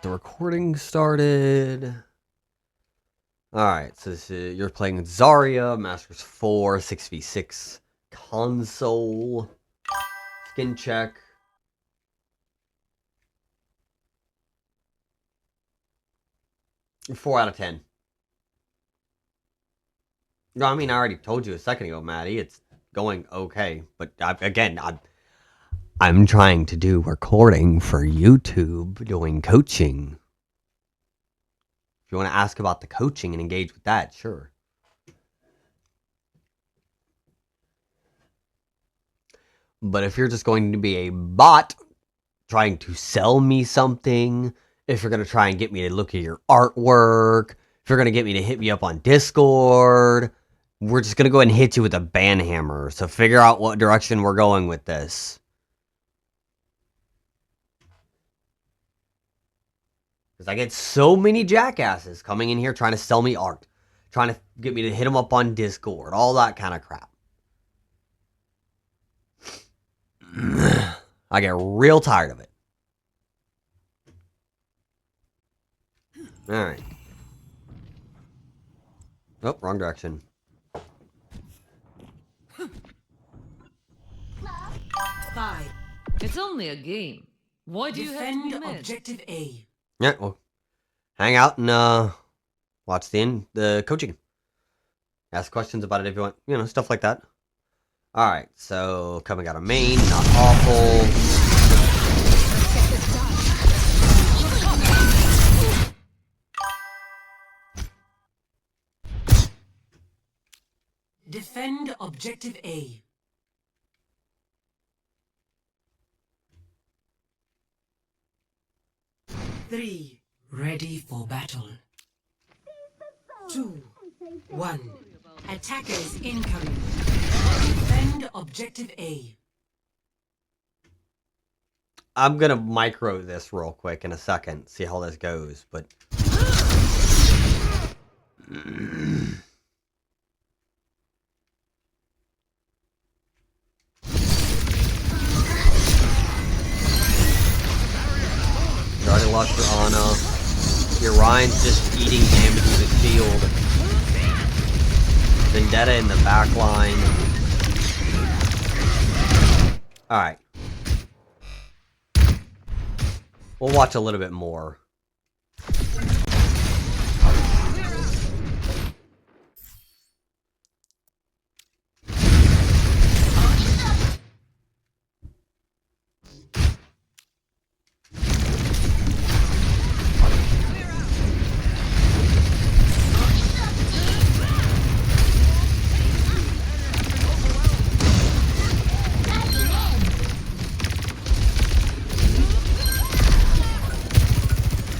the recording started. Alright, so you're playing Zarya, Masters 4, 6v6 console. Skin check. Four out of 10. No, I mean, I already told you a second ago, Maddie. It's going okay. But I'm trying to do recording for YouTube, doing coaching. If you want to ask about the coaching and engage with that, sure. But if you're just going to be a bot trying to sell me something, if you're going to try and get me to look at your artwork, if you're going to get me to hit me up on Discord, we're just going to go ahead and hit you with a ban hammer. So figure out what direction we're going with this. Because I get so many jackasses coming in here trying to sell me art. Trying to get me to hit them up on Discord. All that kind of crap. I get real tired of it. Alright. Oh, wrong direction. Five. It's only a game. Why do you have to Defend commit? objective A. Yeah, well, hang out and watch the coaching. Ask questions about it if you want, you know, stuff like that. Alright, so coming out of main, not awful. Defend objective A. Three. Ready for battle. 2, 1. Attackers incoming. Defend objective A. I'm gonna micro this real quick in a second, see how this goes, but... Starting Luster Ana. Your Ryan's just eating damage with his shield. Vendetta in the back line. Alright. We'll watch a little bit more.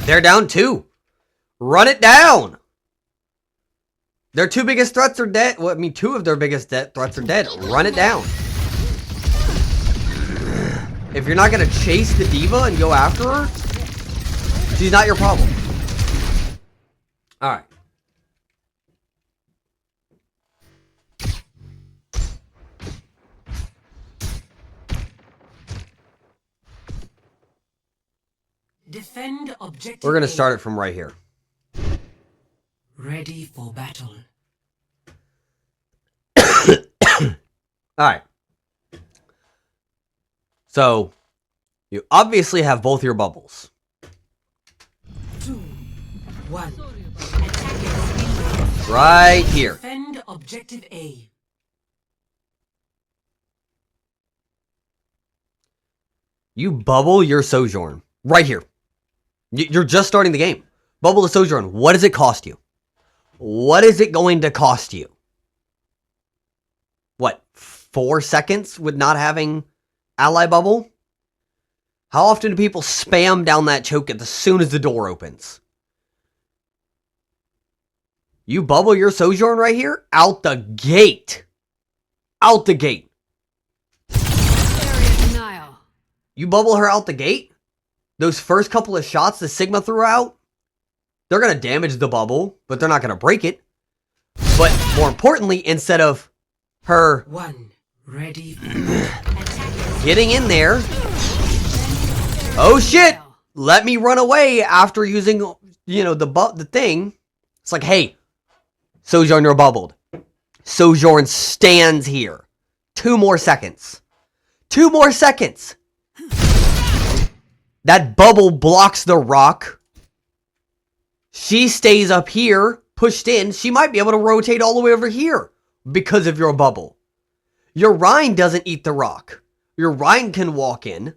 They're down 2. Run it down. Their 2 biggest threats are dead. Well, I mean, 2 of their biggest threats are dead. Run it down. If you're not going to chase the diva and go after her, she's not your problem. Alright. Defend objective We're going to A. start it from right here. Ready for battle. Alright. So, you obviously have both your bubbles. 2, 1. Attackers incoming. Right here. Defend objective A. You bubble your Sojourn. Right here. You're just starting the game. Bubble the Sojourn. What does it cost you? What is it going to cost you? What, 4 seconds with not having ally bubble? How often do people spam down that choke as soon as the door opens? You bubble your Sojourn right here? Out the gate. Out the gate. Area denial. You bubble her out the gate? Those first couple of shots the Sigma threw out, they're going to damage the bubble, but they're not going to break it. But more importantly, instead of her 1. Ready. getting in there. Oh shit! let me run away after using, you know, the thing. It's like, hey, Sojourn, you're bubbled. Sojourn stands here. 2 more seconds. 2 more seconds. That bubble blocks the rock. She stays up here, pushed in. She might be able to rotate all the way over here because of your bubble. Your Rhine doesn't eat the rock. Your Rhine can walk in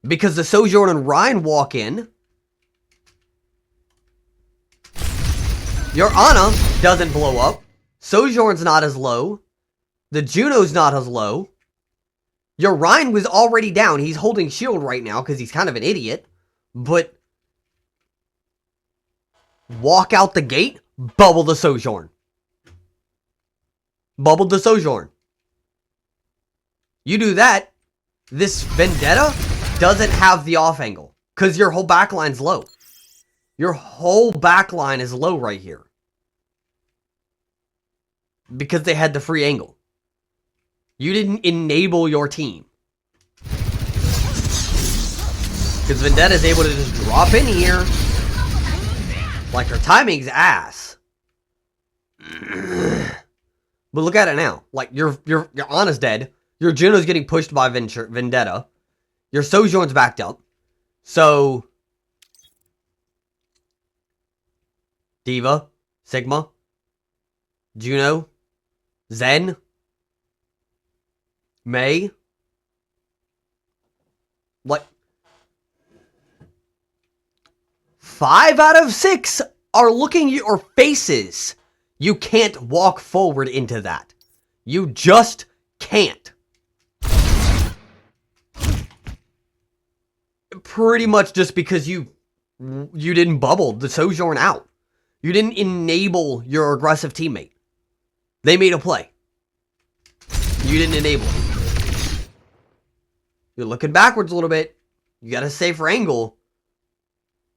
because the Sojourn and Rhine walk in. Your Ana doesn't blow up. Sojourn's not as low. The Juno's not as low. Your Rhine was already down. He's holding shield right now because he's kind of an idiot. But walk out the gate, bubble the Sojourn. Bubble the Sojourn. You do that, this Vendetta doesn't have the off angle because your whole backline's low. Your whole backline is low right here because they had the free angle. You didn't enable your team. Because Vendetta's able to just drop in here. Like, her timing's ass. But look at it now. Like, your Ana's dead. Your Juno's getting pushed by Vendetta. Your Sojourn's backed up. So, Diva, Sigma, Juno, Zen, May. Like, 5 out of 6 are looking at your faces. You can't walk forward into that. You just can't. Pretty much just because you didn't bubble the Sojourn out. You didn't enable your aggressive teammate. They made a play. You didn't enable it. You're looking backwards a little bit. You got a safer angle.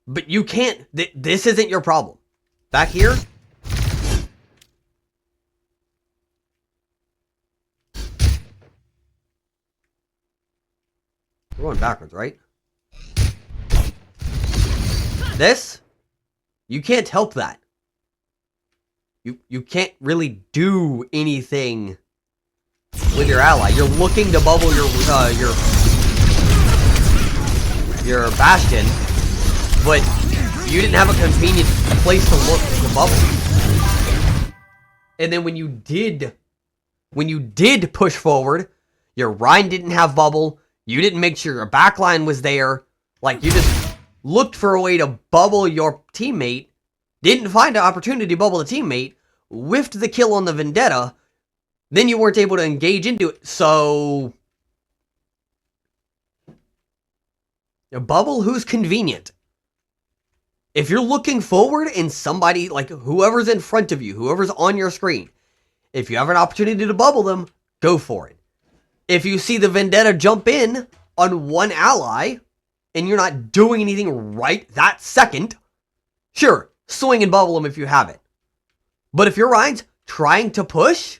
But you can't. This isn't your problem. Back here. We're going backwards, right? This, you can't help that. You can't really do anything with your ally. You're looking to bubble your Bastion, but you didn't have a convenient place to look to bubble. And then when you did push forward, your Rhine didn't have bubble. You didn't make sure your backline was there. Like, you just looked for a way to bubble your teammate, didn't find an opportunity to bubble the teammate, whiffed the kill on the Vendetta, then you weren't able to engage into it. So, a bubble who's convenient. If you're looking forward and somebody, like whoever's in front of you, whoever's on your screen, if you have an opportunity to bubble them, go for it. If you see the Vendetta jump in on one ally, and you're not doing anything right that second, sure, swing and bubble them if you have it. But if your Rhine's trying to push,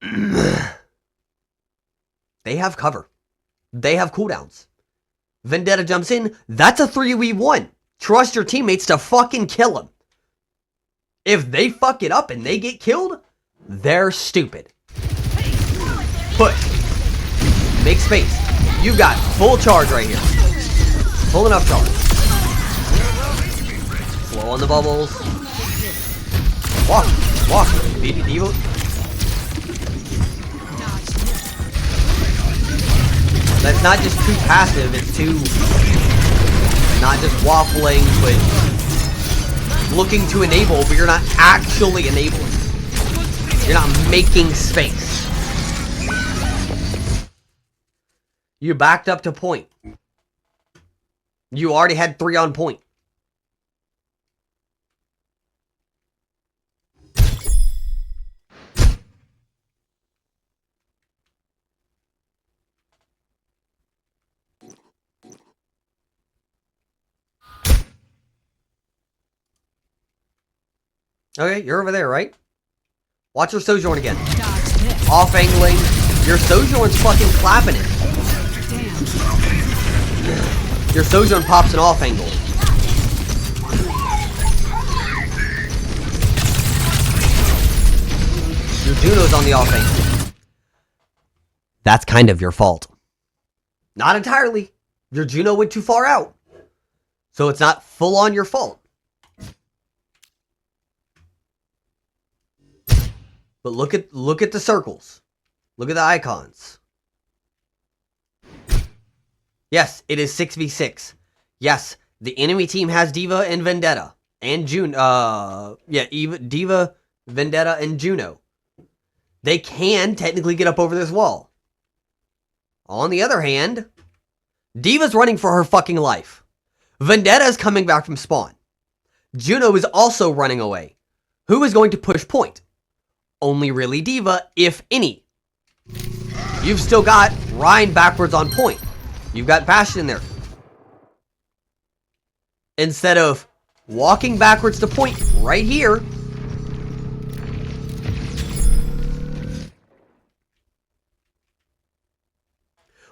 they have cover. They have cooldowns. Vendetta jumps in, that's a 3v1. Trust your teammates to fucking kill him. If they fuck it up and they get killed, they're stupid. Push. Make space. You've got full charge right here. Full enough charge. Slow on the bubbles. Walk. Walk. Diva. That's not just too passive, it's too not just waffling, but looking to enable, but you're not actually enabling. You're not making space. You backed up to point. You already had 3 on point. Okay, you're over there, right? Watch your Sojourn again. Off angling. Your Sojourn's fucking clapping it. Your Sojourn pops an off angle. Your Juno's on the off angle. That's kind of your fault. Not entirely. Your Juno went too far out. So it's not full on your fault. But look at the circles. Look at the icons. Yes, it is 6v6. Yes, the enemy team has D.Va and Vendetta. And Juno. D.Va, Vendetta, and Juno. They can technically get up over this wall. On the other hand, D.Va's running for her fucking life. Vendetta is coming back from spawn. Juno is also running away. Who is going to push point? Only really D.Va, if any. You've still got Rein backwards on point. You've got Bastion there. Instead of walking backwards to point right here,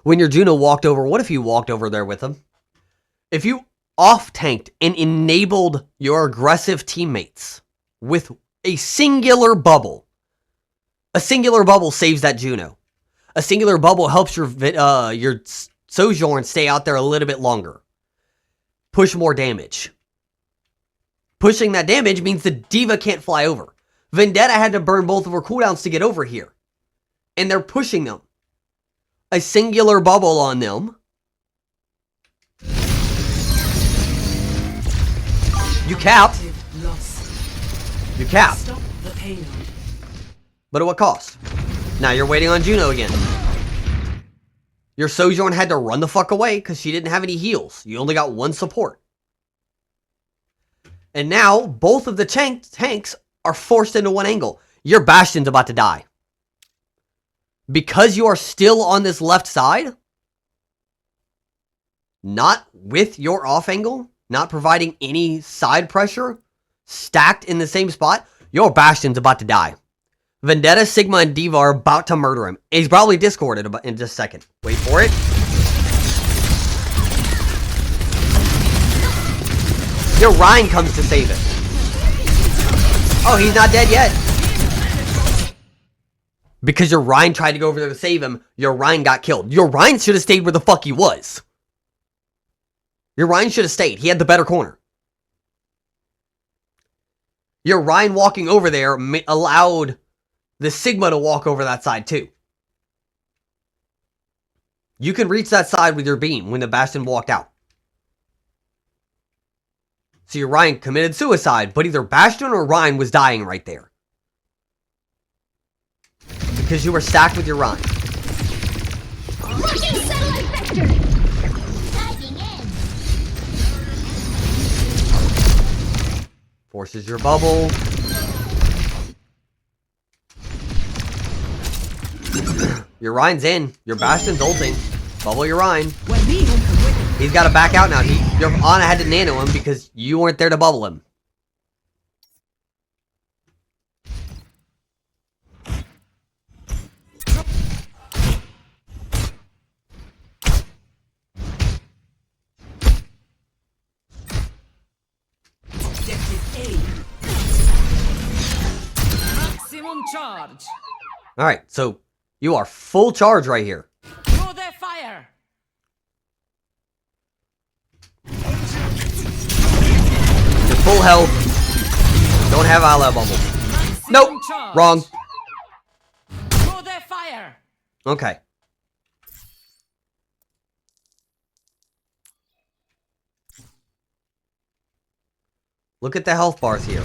when your Juno walked over, what if you walked over there with him? If you off-tanked and enabled your aggressive teammates with a singular bubble saves that Juno. A singular bubble helps your Sojourn stay out there a little bit longer. Push more damage. Pushing that damage means the D.Va can't fly over. Vendetta had to burn both of her cooldowns to get over here. And they're pushing them. A singular bubble on them. You capped. You capped. Stop the payload. But at what cost? Now you're waiting on Juno again. Your Sojourn had to run the fuck away because she didn't have any heals. You only got one support. And now, both of the tanks are forced into one angle. Your Bastion's about to die. Because you are still on this left side, not with your off angle, not providing any side pressure, stacked in the same spot, your Bastion's about to die. Vendetta, Sigma, and D.Va are about to murder him. He's probably discorded in just a second. Wait for it. Your Rein comes to save it. Oh, he's not dead yet. Because your Rein tried to go over there to save him, your Rein got killed. Your Rein should have stayed where the fuck he was. Your Rein should have stayed. He had the better corner. Your Rein walking over there allowed the Sigma to walk over that side too. You can reach that side with your beam when the Bastion walked out. So your Rein committed suicide, but either Bastion or Rein was dying right there. Because you were stacked with your Rein. Launching satellite vector! Diving in! Forces your bubble. Your Rein's in. Your Bastion's ulting. Bubble your Rein. He's got to back out now. Your Ana had to nano him because you weren't there to bubble him. Maximum charge. Alright, so you are full charge right here. Throw their fire. You're full health. Don't have ally bubble. Maximum Nope. charge. Wrong. Throw their fire. Okay. Look at the health bars here.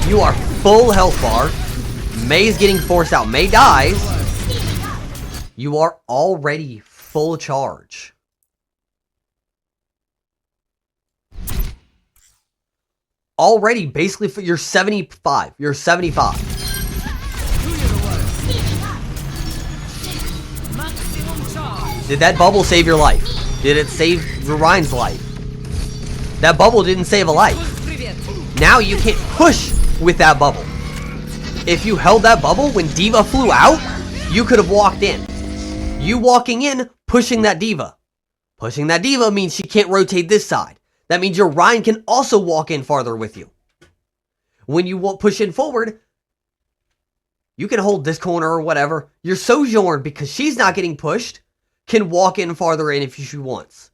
You are full health bar. May's getting forced out. May dies. You are already full charge. Already, basically, you're 75. You're 75. Maximum charge. Did that bubble save your life? Did it save Rein's life? That bubble didn't save a life. Now you can't push with that bubble. If you held that bubble when D.Va flew out, you could have walked in. You walking in, pushing that diva. Pushing that diva means she can't rotate this side. That means your Rein can also walk in farther with you. When you push in forward, you can hold this corner or whatever. Your Sojourn, because she's not getting pushed, can walk in farther in if she wants.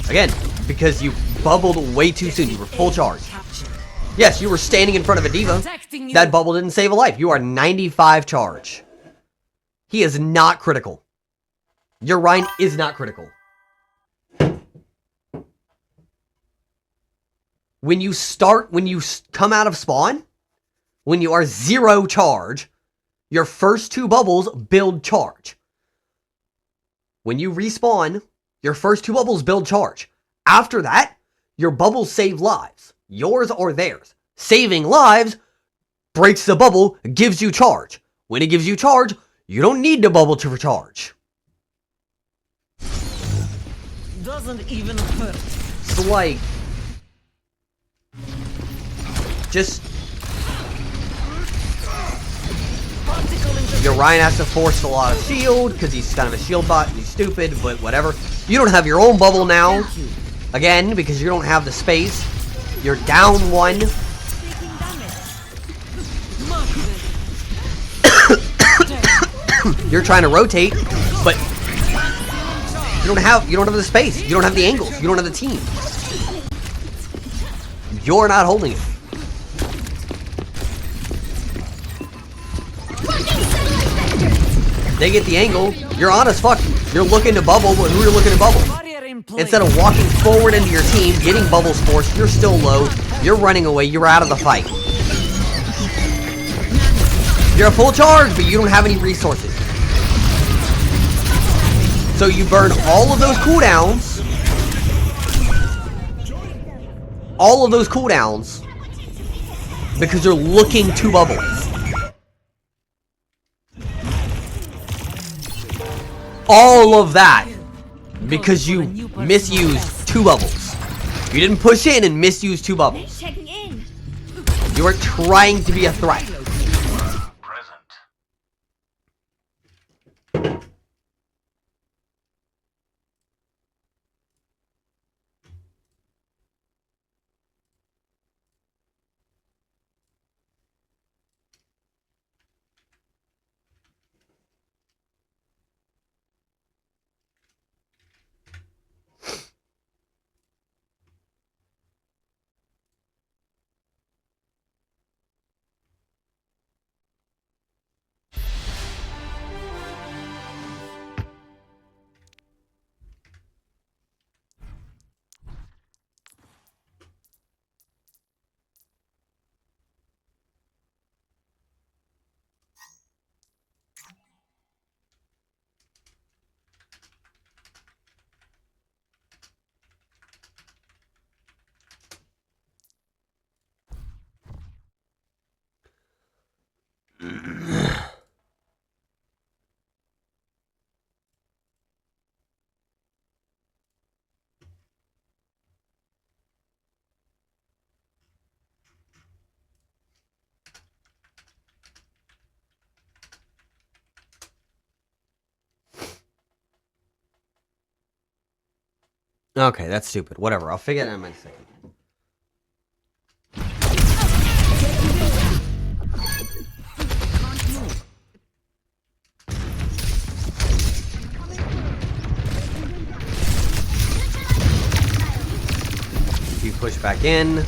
Again, because you bubbled way too soon. You were full charge. Yes, you were standing in front of a diva. Protecting you. That bubble didn't save a life. You are 95 charge. He is not critical. Your Rein is not critical. When you come out of spawn, when you are 0 charge, your first 2 bubbles build charge. When you respawn, your first 2 bubbles build charge. After that, your bubbles save lives. Yours or theirs. Saving lives breaks the bubble, gives you charge. When it gives you charge, you don't need the bubble to recharge. Doesn't even hurt. So like, just your Rein has to force a lot of shield because he's kind of a shield bot and he's stupid, but whatever. You don't have your own bubble now. Again, because you don't have the space. You're down 1. You're trying to rotate, but you don't have the space. You don't have the angles. You don't have the team. You're not holding it. They get the angle. You're on as fuck. You're looking to bubble, but who are you looking to bubble? Instead of walking forward into your team, getting bubbles forced, you're still low. You're running away. You're out of the fight. You're a full charge, but you don't have any resources. So you burn all of those cooldowns. All of those cooldowns. Because you're looking to bubble. All of that. Because you misused 2 bubbles. You didn't push in and misuse 2 bubbles. Checking in. You are trying to be a threat. Okay, that's stupid. Whatever, I'll figure it out in a second. You push back in.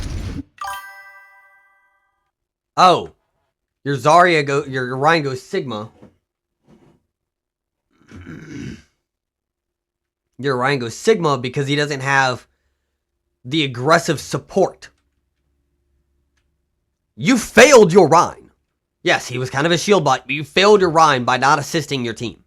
Oh, your your Rein goes Sigma. Your Rein goes Sigma because he doesn't have the aggressive support. You failed your Rein. Yes, he was kind of a shield bot, but you failed your Rein by not assisting your team.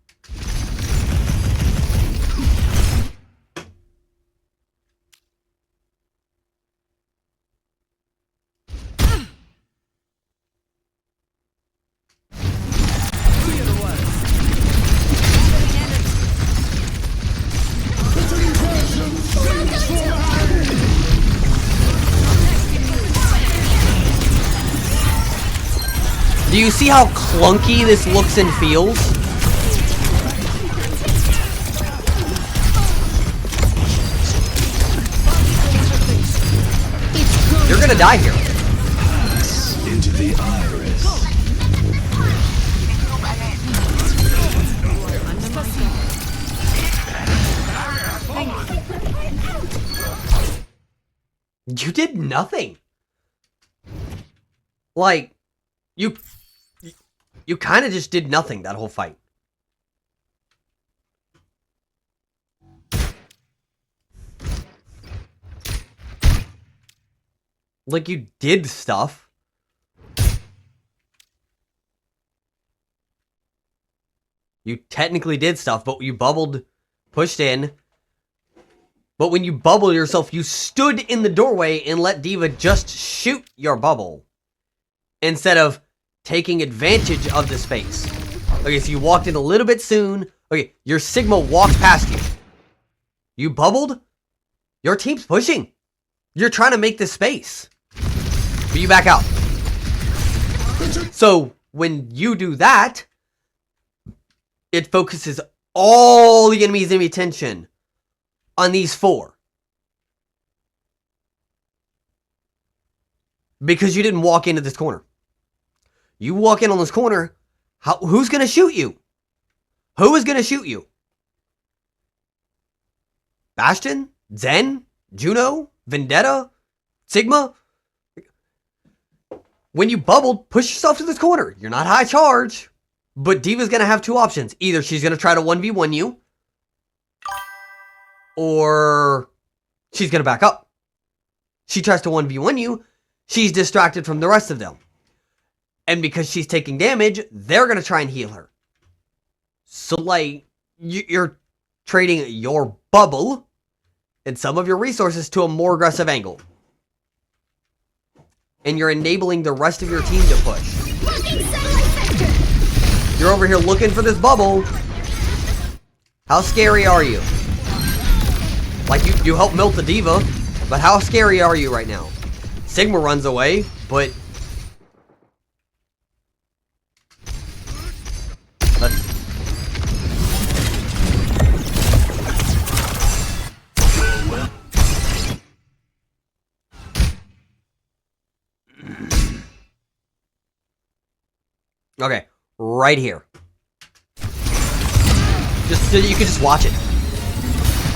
Do you see how clunky this looks and feels? You're gonna die here. Into the iris. You did nothing. Like, you kind of just did nothing that whole fight. Like, you did stuff. You technically did stuff, but you bubbled, pushed in. But when you bubble yourself, you stood in the doorway and let D.Va just shoot your bubble. Instead of taking advantage of the space. Okay, so you walked in a little bit soon. Okay, your Sigma walked past you. You bubbled. Your team's pushing. You're trying to make this space. But you back out. So, when you do that, it focuses all the enemy's enemy attention on these four. Because you didn't walk into this corner. You walk in on this corner, who's going to shoot you? Who is going to shoot you? Bastion? Zen? Juno? Vendetta? Sigma? When you bubbled, push yourself to this corner. You're not high charge. But D.Va's going to have two options. Either she's going to try to 1v1 you. Or she's going to back up. She tries to 1v1 you. She's distracted from the rest of them. And because she's taking damage, they're going to try and heal her. So, like, you're trading your bubble and some of your resources to a more aggressive angle. And you're enabling the rest of your team to push. You're over here looking for this bubble. How scary are you? Like, you help melt the D.Va, but how scary are you right now? Sigma runs away, but... Okay, right here. Just so you can just watch it.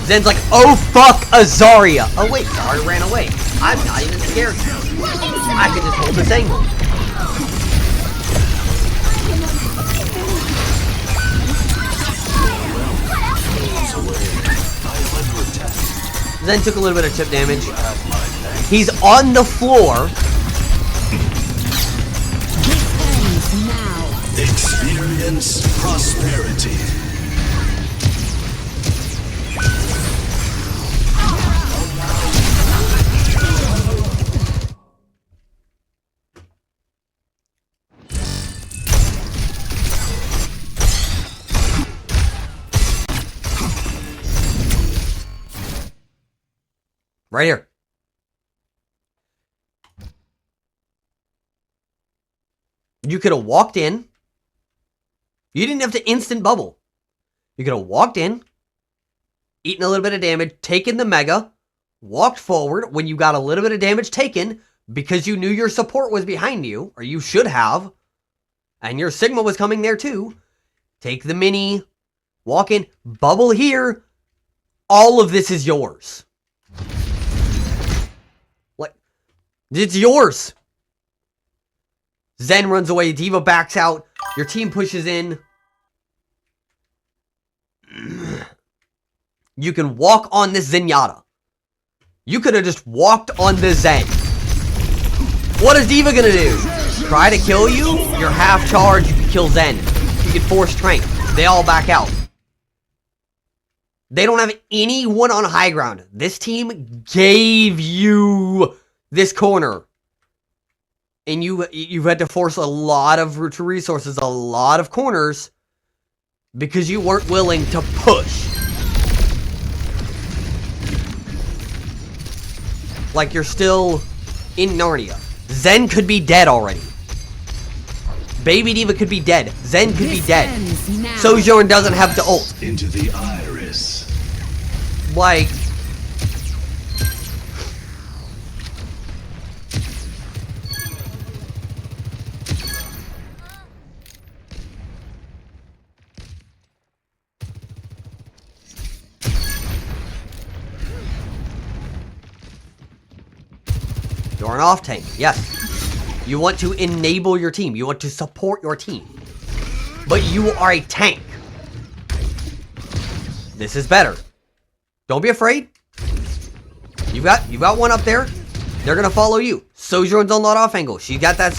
Zen's like, oh fuck, Azaria. Oh wait, Zarya ran away. I'm not even scared. I can just hold this angle. Zen took a little bit of chip damage. He's on the floor. Experience prosperity. Right here. You could have walked in. You didn't have to instant bubble. You could have walked in, eaten a little bit of damage, taken the mega, walked forward when you got a little bit of damage taken because you knew your support was behind you, or you should have, and your Sigma was coming there too. Take the mini, walk in, bubble here. All of this is yours. Like, it's yours. Zen runs away, D.Va backs out, your team pushes in. You can walk on this Zenyatta. You could have just walked on the Zen. What is D.Va gonna do? Try to kill you? You're half charged, you can kill Zen. You can force strength. They all back out. They don't have anyone on high ground. This team gave you this corner. And you've had to force a lot of resources, a lot of corners, because you weren't willing to push. Like you're still in Narnia. Zen could be dead already. Baby Diva could be dead. Zen could be dead. Ends now. Sojourn doesn't have to ult. Into the iris. Like... You're an off tank, yes. You want to enable your team. You want to support your team. But you are a tank. This is better. Don't be afraid. You got one up there. They're gonna follow you. Sojourn's on that off angle. She got that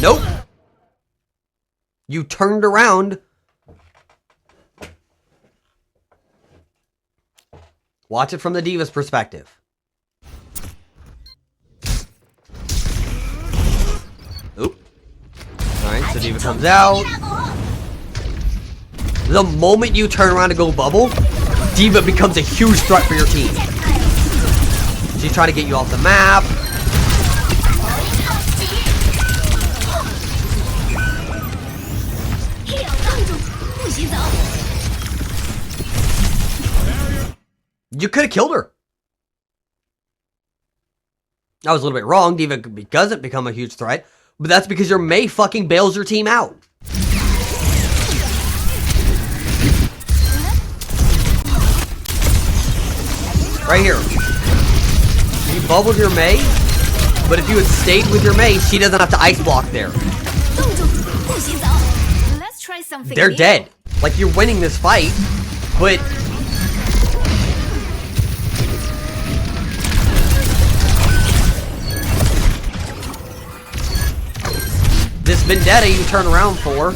Nope. You turned around. Watch it from the Diva's perspective. Oop. Alright, so Diva comes out. The moment you turn around to go bubble, Diva becomes a huge threat for your team. She's trying to get you off the map. You could have killed her. I was a little bit wrong. Diva doesn't become a huge threat, but that's because your Mei fucking bails your team out. Right here. You bubbled your Mei, but if you had stayed with your Mei, she doesn't have to ice block there. Let's try something. They're new. dead. Like, you're winning this fight, but... this vendetta you turn around for,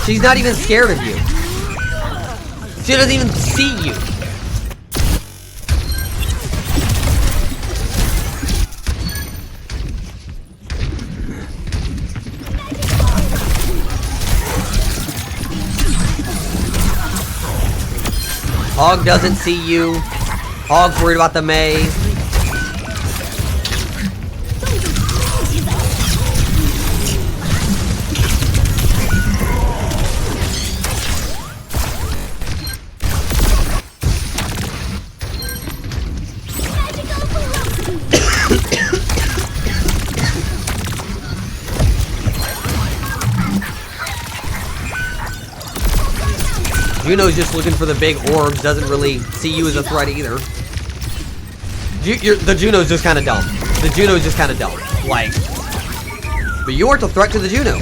she's not even scared of you. She doesn't even see you. Hog doesn't see you. Hog's worried about the Mei. Juno's just looking for the big orbs, doesn't really see you as a threat either. The Juno's just kind of dumb. The Juno's just kind of dumb. Like, but you aren't a threat to the Juno.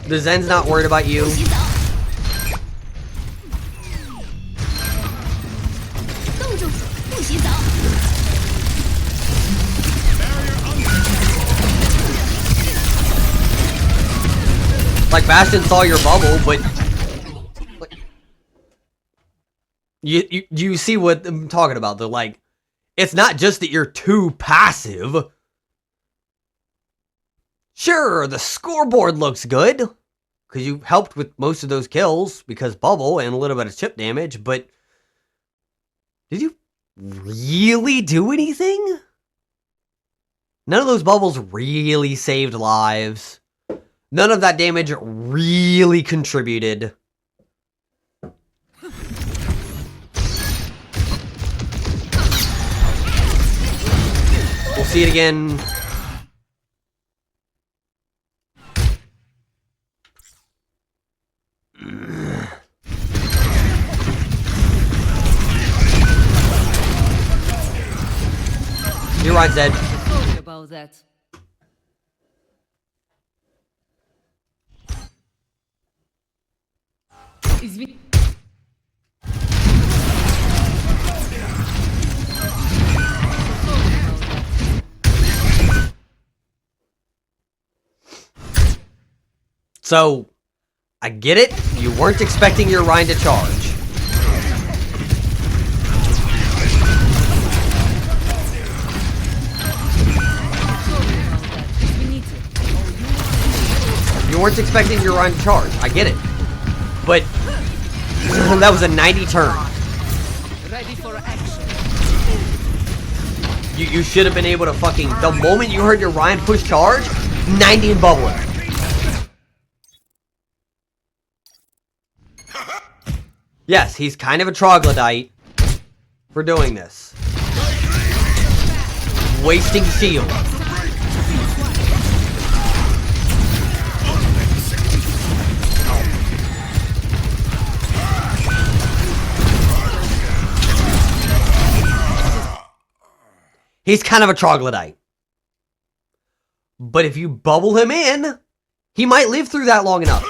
The Zen's not worried about you. Like, Bastion saw your bubble, but you see what I'm talking about. They're like, it's not just that you're too passive. Sure, the scoreboard looks good, because you helped with most of those kills, because bubble and a little bit of chip damage, but did you really do anything? None of those bubbles really saved lives. None of that damage really contributed. We'll see it again. You're right, Zed. Sorry about that. Извини. So, I get it. You weren't expecting your Ryan to charge. You weren't expecting your Ryan to charge. I get it. But that was a 90 turn. Ready for action. You should have been able to fucking... The moment you heard your Ryan push charge, 90 and bubbling. Yes, he's kind of a troglodyte for doing this. Wasting shield. He's kind of a troglodyte. But if you bubble him in, he might live through that long enough.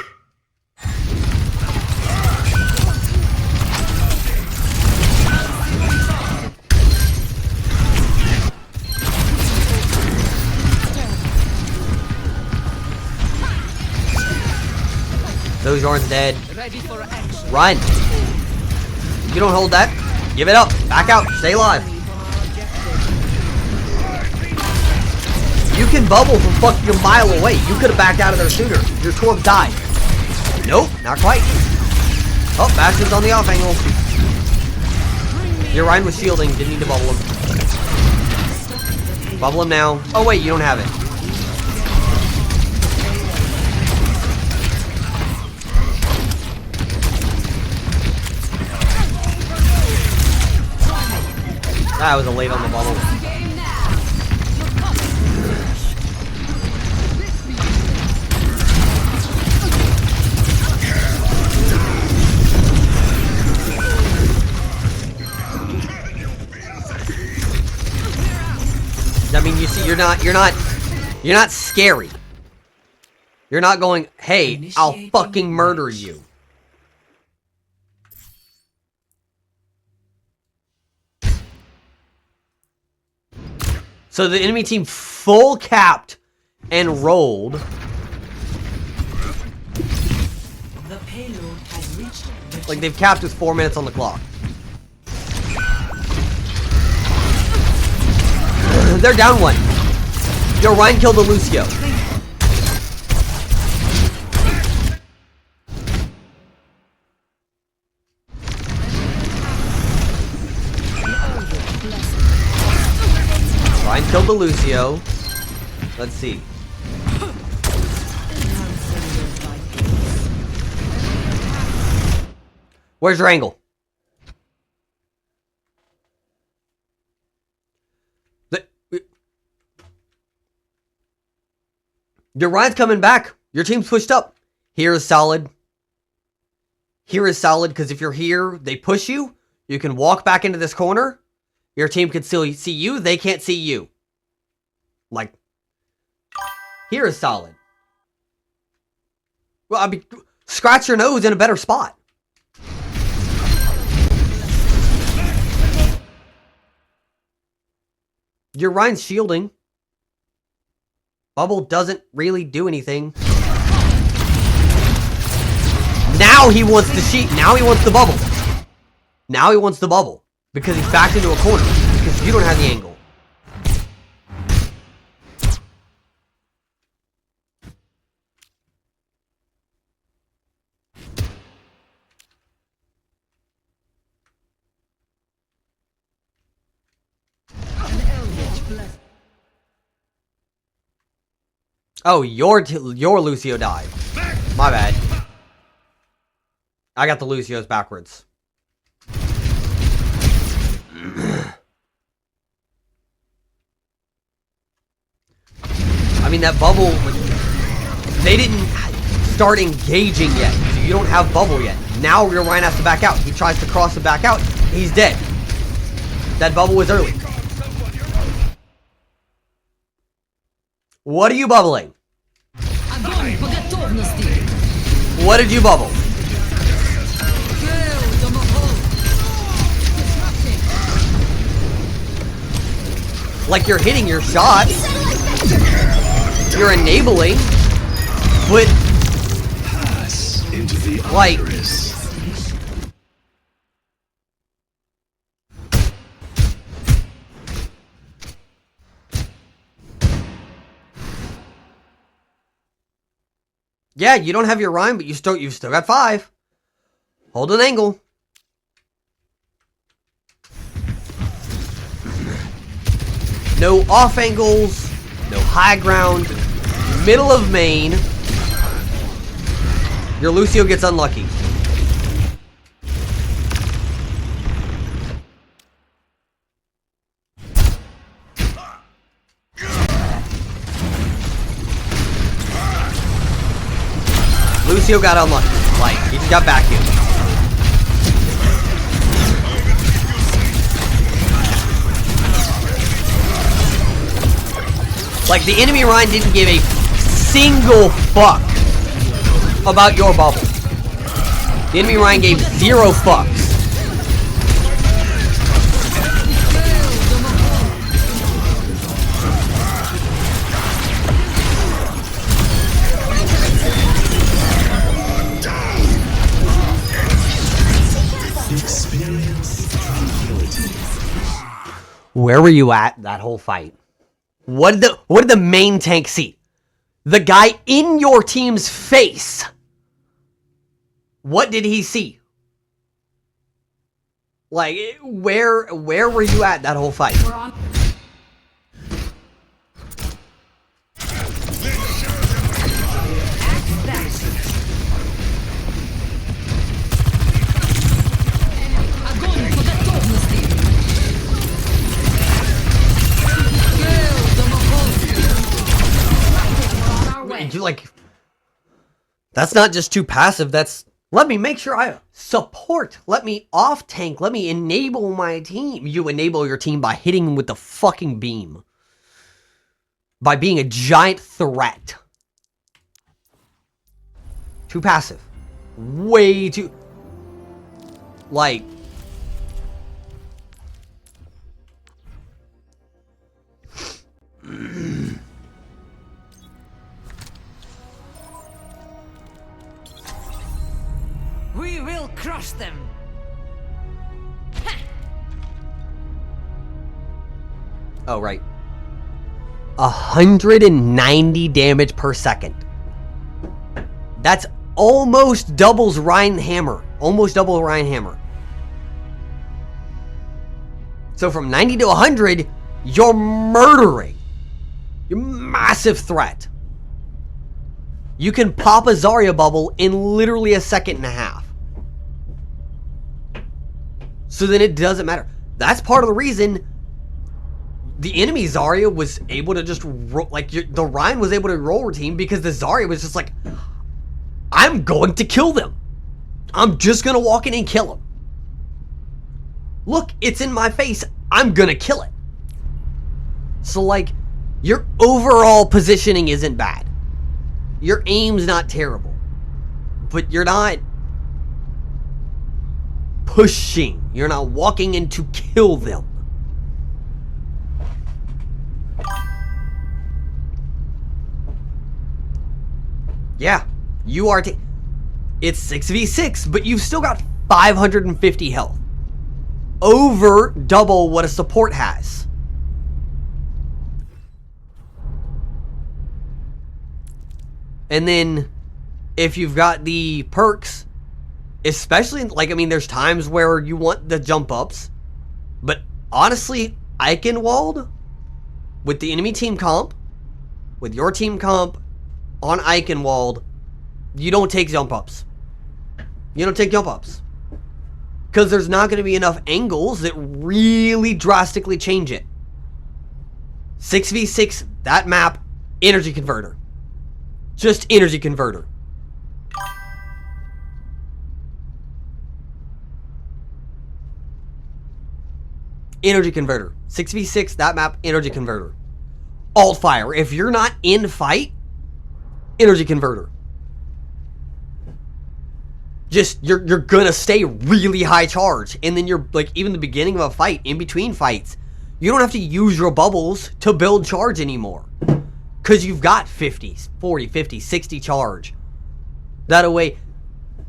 Those yards dead. Ready for action. Run. You don't hold that. Give it up. Back out. Stay alive. You can bubble from fucking a mile away. You could have backed out of there sooner. Your Torb died. Nope, not quite. Oh, Bastion's on the off angle. Your Ryan was shielding. Didn't need to bubble him. Bubble him now. Oh wait, you don't have it. That was a late on the bubble. I mean, you see, you're not scary. You're not going, hey, I'll fucking murder you. So the enemy team full capped and rolled. The payload has reached the Like they've capped with 4 minutes on the clock. They're down one. Yo, Ryan killed the Lucio. Ryan killed the Lucio. Let's see. Where's your angle? Your Ryan's coming back. Your team's pushed up. Here is solid. Here is solid because if you're here, they push you. You can walk back into this corner. Your team can still see you. They can't see you. Like, here is solid. Well, I mean, scratch your nose in a better spot. Your Ryan's shielding. Bubble doesn't really do anything. Now he wants the sheet. Now he wants the bubble. Now he wants the bubble. Because he's backed into a corner. Because you don't have the angle. Oh, your Lucio died. My bad. I got the Lucios backwards. I mean, that bubble, they didn't start engaging yet. So you don't have bubble yet. Now your Ryan has to back out. He tries to cross and back out. He's dead. That bubble was early. What are you bubbling? What did you bubble? Like you're hitting your shots. You're enabling. But Like, Iris. yeah, you don't have your Rhine, but you've still got 5. Hold an angle. No off angles, no high ground, middle of main. Your Lucio gets unlucky. Lucio got unlucky. Like, he just got vacuumed. Like, the enemy Rhine didn't give a single fuck about your bubble. The enemy Rhine gave 0 fucks. Experience tranquility. Where were you at that whole fight? What did the main tank see? The guy in your team's face. What did he see? Like, where were you at that whole fight? We're on. You like, that's not just too passive, that's, let me make sure I support, let me off tank, let me enable my team. You enable your team by hitting them with the fucking beam. By being a giant threat. Too passive. Way too, like, We will crush them. oh right. 190 damage per second. That's almost doubles Rhine Hammer. Almost double Rhine Hammer. So from 90 to 100, you're murdering. You're a massive threat. You can pop a Zarya bubble in literally a second and a half. So then it doesn't matter. That's part of the reason the enemy Zarya was able to just the Rhine was able to roll routine, because the Zarya was just like, I'm going to kill them. I'm just going to walk in and kill them. Look, it's in my face. I'm going to kill it. So like, your overall positioning isn't bad. Your aim's not terrible. But you're not pushing. You're not walking in to kill them. Yeah, you are. It's 6v6, but you've still got 550 health. Over double what a support has. And then, if you've got the perks, especially, like, I mean, there's times where you want the jump ups, but honestly, Eichenwald, with the enemy team comp, with your team comp, on Eichenwald, you don't take jump ups. You don't take jump ups. Because there's not going to be enough angles that really drastically change it. 6v6, that map, energy converter. Just energy converter. Energy converter. 6v6, that map, energy converter. Alt fire. If you're not in fight, energy converter. Just, you're gonna stay really high charge. And then you're, like, even the beginning of a fight, in between fights, you don't have to use your bubbles to build charge anymore. Because you've got 50, 40, 50, 60 charge. That way,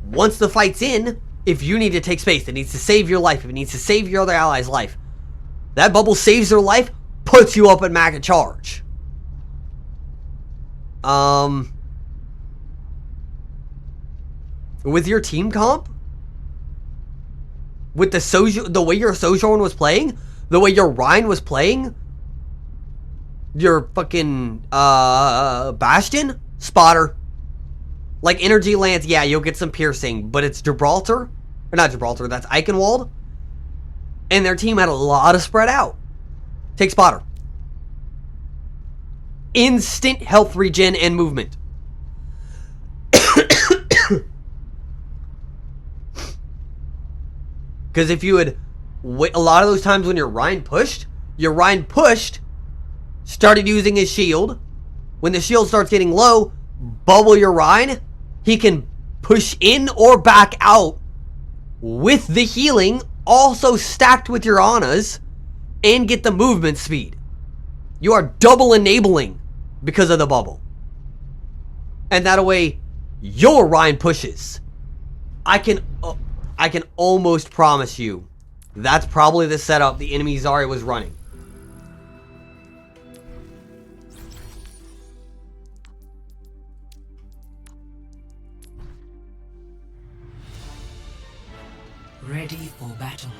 once the fight's in, if you need to take space, it needs to save your life, if it needs to save your other ally's life, that bubble saves their life, puts you up at max charge. With your team comp, with the way your Sojourn was playing, the way your Rhine was playing, your fucking Bastion, spotter. Like Energy Lance, yeah, you'll get some piercing, but it's Gibraltar, or not Gibraltar, that's Eichenwald, and their team had a lot of spread out. Take spotter. Instant health regen and movement. Because if you had a lot of those times when your Rhine pushed, started using his shield. When the shield starts getting low, bubble your Rhine. He can push in or back out with the healing, also stacked with your Annas, and get the movement speed. You are double enabling because of the bubble. And that way, your Rhine pushes. I can almost promise you that's probably the setup the enemy Zarya was running. Ready for battle.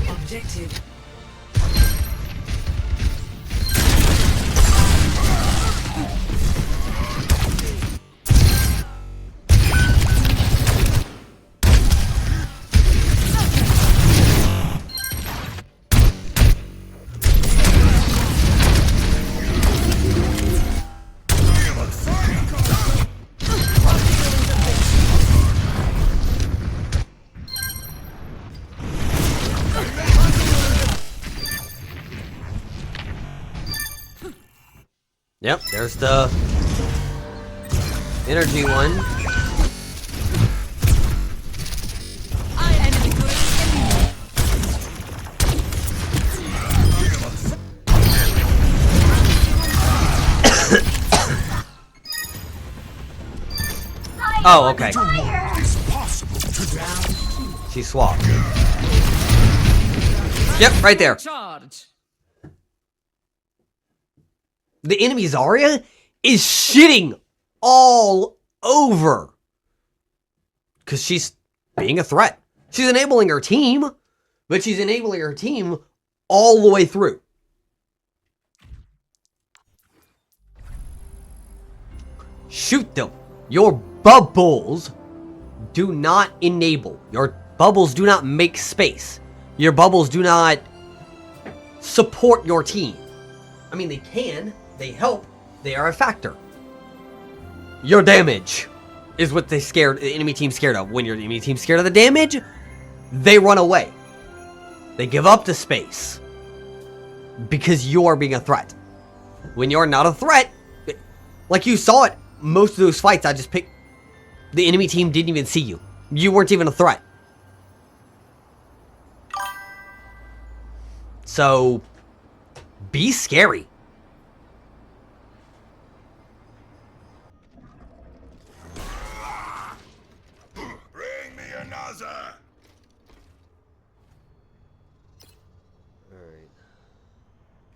Objective. Yep, there's the energy one. Oh, okay. She swapped. Yep, right there. Charge. The enemy Zarya is shitting all over. Because she's being a threat. She's enabling her team, but she's enabling her team all the way through. Shoot them. Your bubbles do not enable. Your bubbles do not make space. Your bubbles do not support your team. I mean, they can. They help. They are a factor. Your damage is what the enemy team's scared of. When your enemy team's scared of the damage, they run away. They give up the space. Because you are being a threat. When you're not a threat, like you saw it, most of those fights I just picked, the enemy team didn't even see you. You weren't even a threat. So, be scary.